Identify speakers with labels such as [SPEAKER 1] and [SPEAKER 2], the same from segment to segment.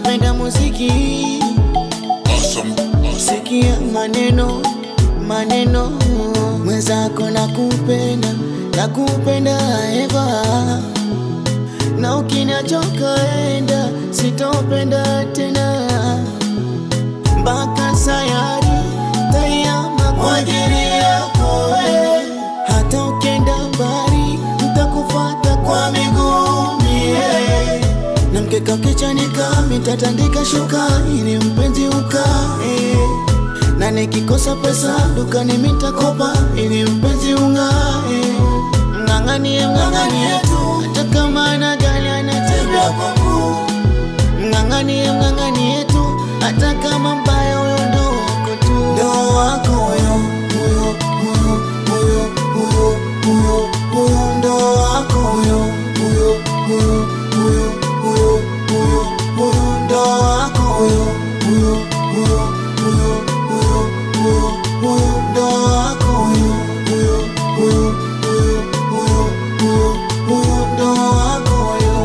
[SPEAKER 1] napenda muziki.
[SPEAKER 2] Awesome.
[SPEAKER 1] Sikia maneno mwenzako nakupenda Eva, na ukiniachoka enda sitopenda tena, mpaka sayari tayama kwa ajili yako hata ukenda mbali nitakufuata kwa miguu na mkeka kichanika mitatandika shuka ili mpenzi ukae, na nikikosa pesa dukani mitakopa ili mpenzi ungae. Mng'ang'anie tu hata kama na gari anatembea kwa mguu, mng'ang'anie tu hata kama mbaya huyo ndo wako tu, ndo wako huyo ndo wako huyo ndo wako huyo ndo wako huyo ndo wako huyo.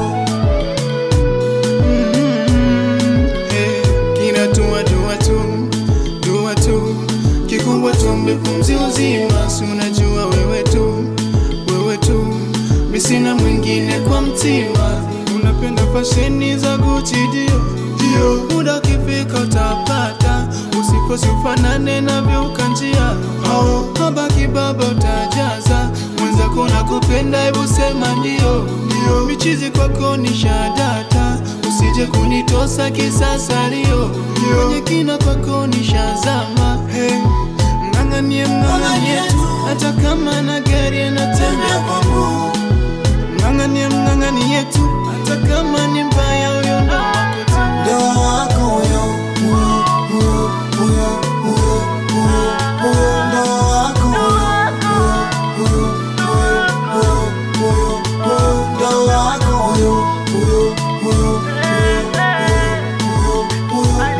[SPEAKER 3] Kina dua tu kikubwa tuombe pumzi uzima, si unajua wewe tu misina mwingine kwa mtima. Unapenda fasheni za Gucci dio muda kifika utapata, usifosi ufanane na vyuka njia habaki baba utajaza mwenzako nakupenda, hebu sema ndio michizi kwako ni shadata, usije kunitosa kisasa lio kwenye kina kwako ni shazama. Mng'ang'anie tu hata kama na gari anatembea kwa mguu, mng'ang'anie tu hata kama ni mbaya huyo ndo wako tu,
[SPEAKER 1] ndo wako huyo ndo wako ndo wako huyo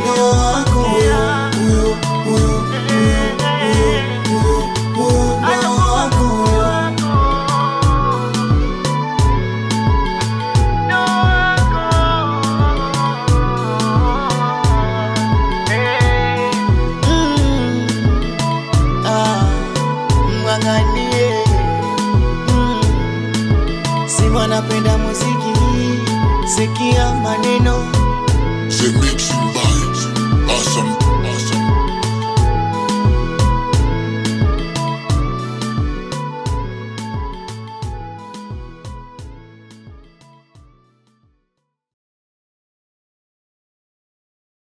[SPEAKER 1] ndo wako mng'ang'anie. Simba napenda muziki, sikia maneno.
[SPEAKER 2] The mixing by Awesome.